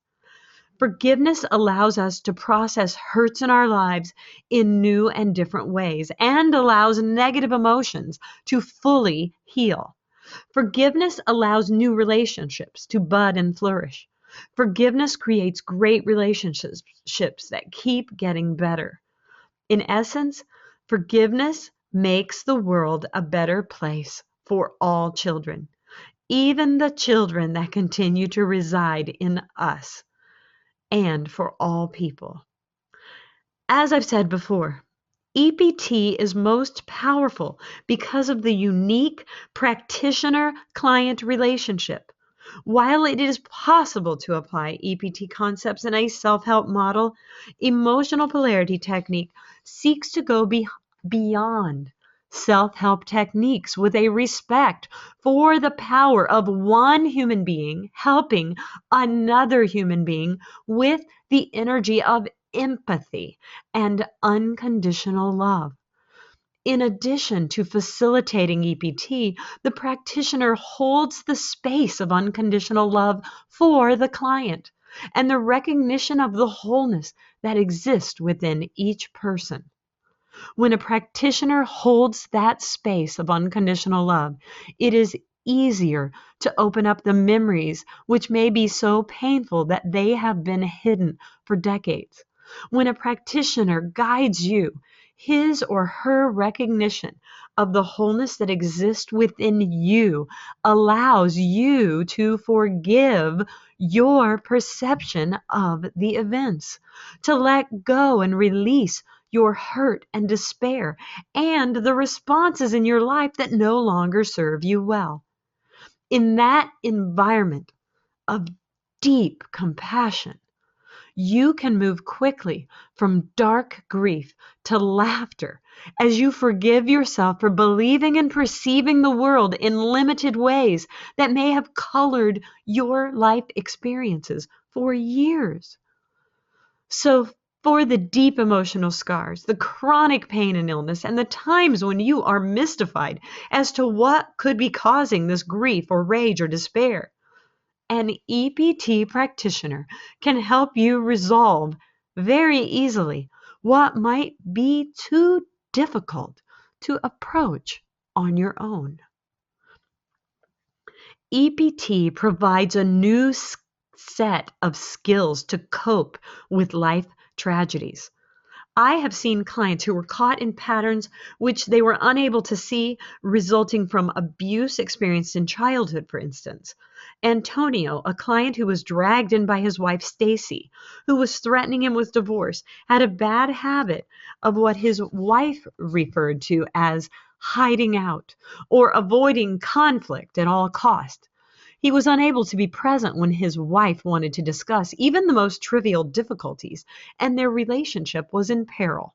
Forgiveness allows us to process hurts in our lives in new and different ways and allows negative emotions to fully heal. Forgiveness allows new relationships to bud and flourish. Forgiveness creates great relationships that keep getting better. In essence, forgiveness makes the world a better place for all children. even the children that continue to reside in us, and for all people. As I've said before, EPT is most powerful because of the unique practitioner-client relationship. While it is possible to apply EPT concepts in a self-help model, emotional polarity technique seeks to go beyond self-help techniques with a respect for the power of one human being helping another human being with the energy of empathy and unconditional love. In addition to facilitating EPT, the practitioner holds the space of unconditional love for the client and the recognition of the wholeness that exists within each person. When a practitioner holds that space of unconditional love, it is easier to open up the memories which may be so painful that they have been hidden for decades. When a practitioner guides you, his or her recognition of the wholeness that exists within you allows you to forgive your perception of the events, to let go and release your hurt and despair, and the responses in your life that no longer serve you well. In that environment of deep compassion, you can move quickly from dark grief to laughter as you forgive yourself for believing and perceiving the world in limited ways that may have colored your life experiences for years. So, for the deep emotional scars, the chronic pain and illness, and the times when you are mystified as to what could be causing this grief or rage or despair, an EPT practitioner can help you resolve very easily what might be too difficult to approach on your own. EPT provides a new set of skills to cope with life tragedies. I have seen clients who were caught in patterns which they were unable to see, resulting from abuse experienced in childhood, for instance. Antonio, a client who was dragged in by his wife Stacy, who was threatening him with divorce, had a bad habit of what his wife referred to as hiding out or avoiding conflict at all cost. He was unable to be present when his wife wanted to discuss even the most trivial difficulties, and their relationship was in peril.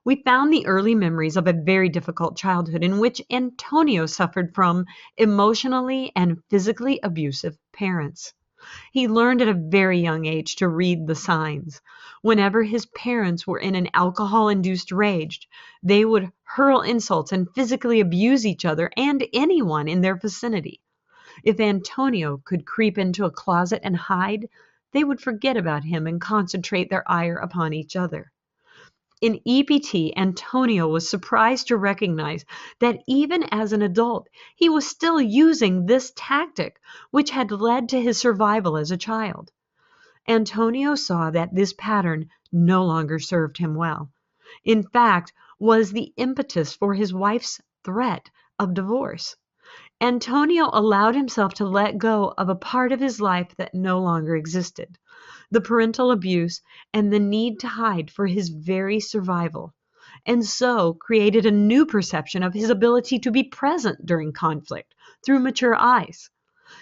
We found the early memories of a very difficult childhood in which Antonio suffered from emotionally and physically abusive parents. He learned at a very young age to read the signs. Whenever his parents were in an alcohol-induced rage, they would hurl insults and physically abuse each other and anyone in their vicinity. If Antonio could creep into a closet and hide, they would forget about him and concentrate their ire upon each other. In EPT, Antonio was surprised to recognize that even as an adult, he was still using this tactic, which had led to his survival as a child. Antonio saw that this pattern no longer served him well. In fact, was the impetus for his wife's threat of divorce. Antonio allowed himself to let go of a part of his life that no longer existed, the parental abuse and the need to hide for his very survival, and so created a new perception of his ability to be present during conflict through mature eyes.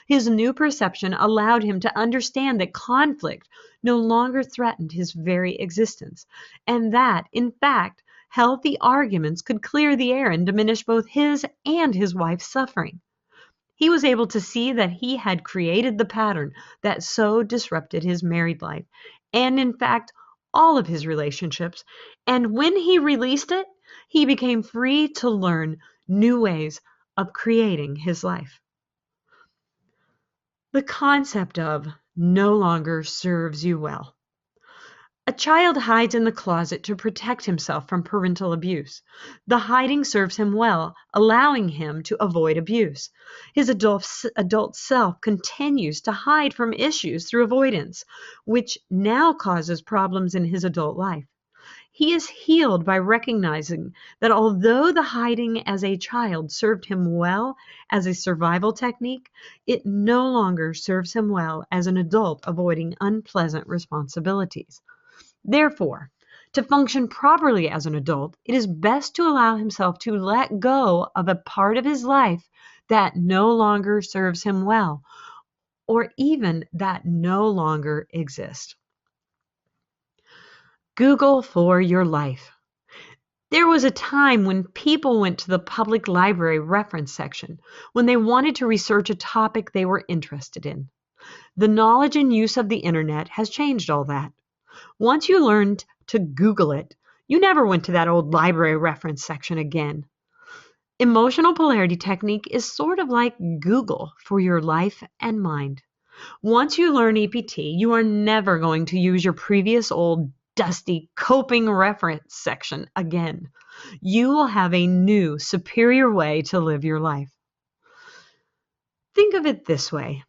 His new perception allowed him to understand that conflict no longer threatened his very existence, and that, in fact, healthy arguments could clear the air and diminish both his and his wife's suffering. He was able to see that he had created the pattern that so disrupted his married life, and in fact, all of his relationships. And when he released it, he became free to learn new ways of creating his life. The concept of no longer serves you well. A child hides in the closet to protect himself from parental abuse. The hiding serves him well, allowing him to avoid abuse. His adult self continues to hide from issues through avoidance, which now causes problems in his adult life. He is healed by recognizing that although the hiding as a child served him well as a survival technique, it no longer serves him well as an adult avoiding unpleasant responsibilities. Therefore, to function properly as an adult, it is best to allow himself to let go of a part of his life that no longer serves him well, or even that no longer exists. Google for your life. There was a time when people went to the public library reference section when they wanted to research a topic they were interested in. The knowledge and use of the internet has changed all that. Once you learned to Google it, you never went to that old library reference section again. Emotional polarity technique is sort of like Google for your life and mind. Once you learn EPT, you are never going to use your previous old dusty coping reference section again. You will have a new, superior way to live your life. Think of it this way.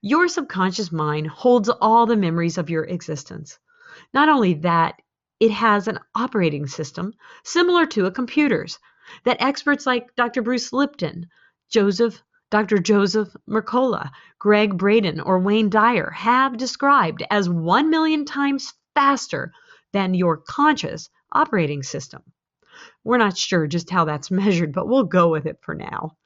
Your subconscious mind holds all the memories of your existence. Not only that, it has an operating system similar to a computer's that experts like Dr. Bruce Lipton, Dr. Joseph Mercola, Greg Braden, or Wayne Dyer have described as 1 million times faster than your conscious operating system. We're not sure just how that's measured, but we'll go with it for now.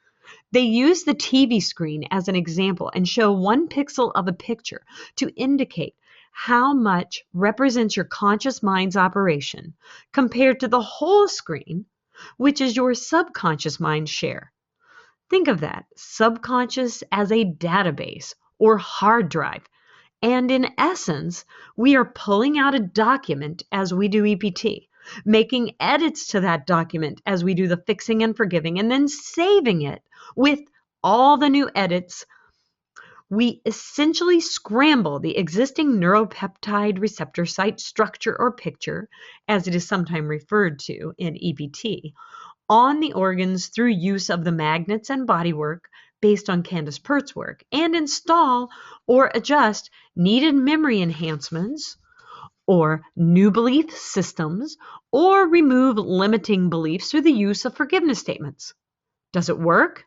They use the TV screen as an example and show 1 pixel of a picture to indicate how much represents your conscious mind's operation compared to the whole screen, which is your subconscious mind's share. Think of that subconscious as a database or hard drive. And in essence, we are pulling out a document as we do EPT, making edits to that document as we do the fixing and forgiving, and then saving it with all the new edits. We essentially scramble the existing neuropeptide receptor site structure or picture, as it is sometimes referred to in EPT, on the organs through use of the magnets and bodywork based on Candace Pert's work, and install or adjust needed memory enhancements or new belief systems, or remove limiting beliefs through the use of forgiveness statements. Does it work?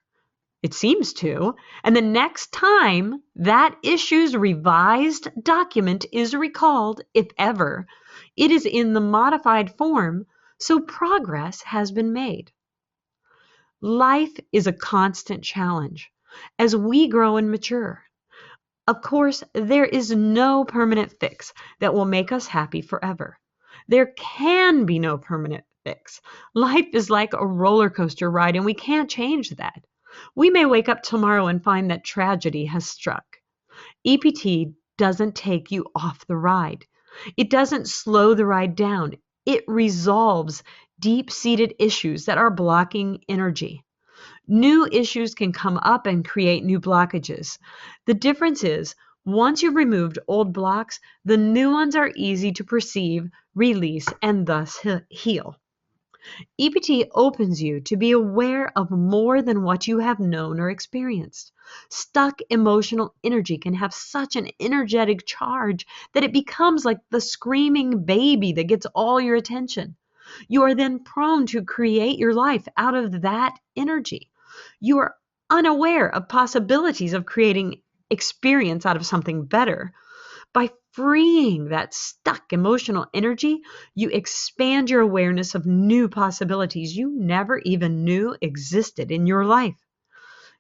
It seems to. And the next time that issue's revised document is recalled, if ever, it is in the modified form, so progress has been made. Life is a constant challenge as we grow and mature. Of course, there is no permanent fix that will make us happy forever. There can be no permanent fix. Life is like a roller coaster ride, and we can't change that. We may wake up tomorrow and find that tragedy has struck. EPT doesn't take you off the ride. It doesn't slow the ride down. It resolves deep-seated issues that are blocking energy. New issues can come up and create new blockages. The difference is, once you've removed old blocks, the new ones are easy to perceive, release, and thus heal. EPT opens you to be aware of more than what you have known or experienced. Stuck emotional energy can have such an energetic charge that it becomes like the screaming baby that gets all your attention. You are then prone to create your life out of that energy. You are unaware of possibilities of creating experience out of something better. By freeing that stuck emotional energy, you expand your awareness of new possibilities you never even knew existed in your life.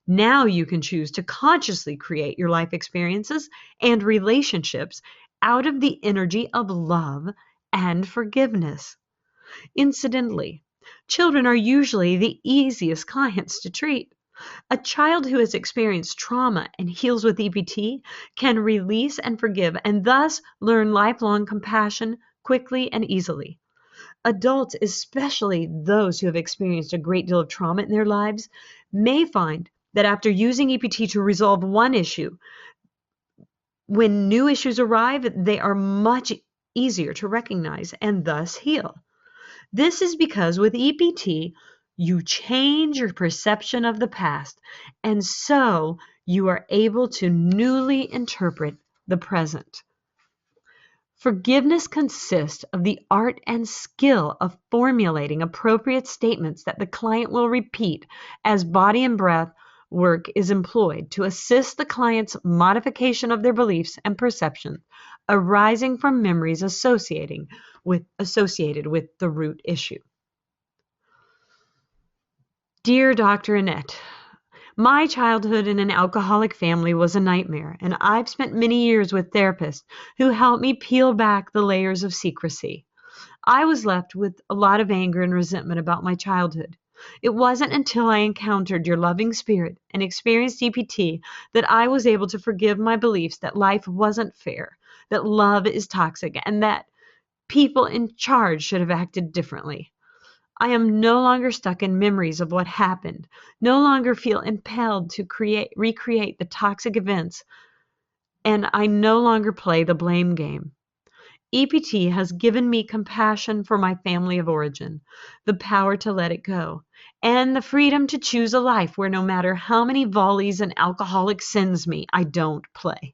Now you can choose to consciously create your life experiences and relationships out of the energy of love and forgiveness. Incidentally, children are usually the easiest clients to treat. A child who has experienced trauma and heals with EPT can release and forgive and thus learn lifelong compassion quickly and easily. Adults, especially those who have experienced a great deal of trauma in their lives, may find that after using EPT to resolve one issue, when new issues arrive, they are much easier to recognize and thus heal. This is because with EPT, you change your perception of the past, and so you are able to newly interpret the present. Forgiveness consists of the art and skill of formulating appropriate statements that the client will repeat as body and breath work is employed to assist the client's modification of their beliefs and perceptions arising from memories associated with the root issue. Dear Dr. Annette, my childhood in an alcoholic family was a nightmare, and I've spent many years with therapists who helped me peel back the layers of secrecy. I was left with a lot of anger and resentment about my childhood. It wasn't until I encountered your loving spirit and experienced EPT that I was able to forgive my beliefs that life wasn't fair, that love is toxic, and that people in charge should have acted differently. I am no longer stuck in memories of what happened, no longer feel impelled to recreate the toxic events, and I no longer play the blame game. EPT has given me compassion for my family of origin, the power to let it go, and the freedom to choose a life where no matter how many volleys an alcoholic sends me, I don't play.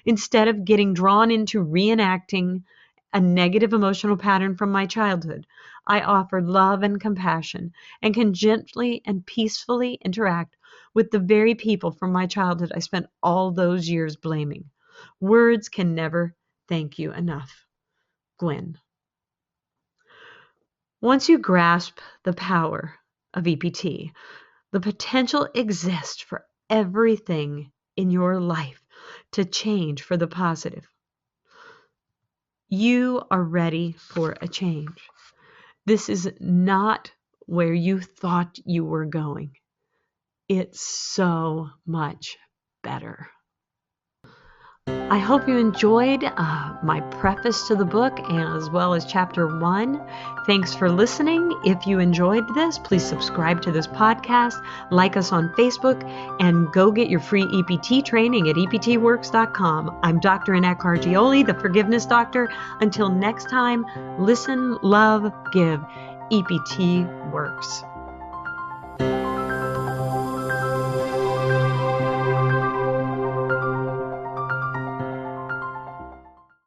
Instead of getting drawn into reenacting a negative emotional pattern from my childhood, I offer love and compassion and can gently and peacefully interact with the very people from my childhood I spent all those years blaming. Words can never thank you enough. Gwen. Once you grasp the power of EPT, the potential exists for everything in your life to change for the positive. You are ready for a change. This is not where you thought you were going. It's so much better. I hope you enjoyed my preface to the book as well as chapter 1. Thanks for listening. If you enjoyed this, please subscribe to this podcast, like us on Facebook, and go get your free EPT training at eptworks.com. I'm Dr. Annette Cargioli, the Forgiveness Doctor. Until next time, listen, love, give. EPT works.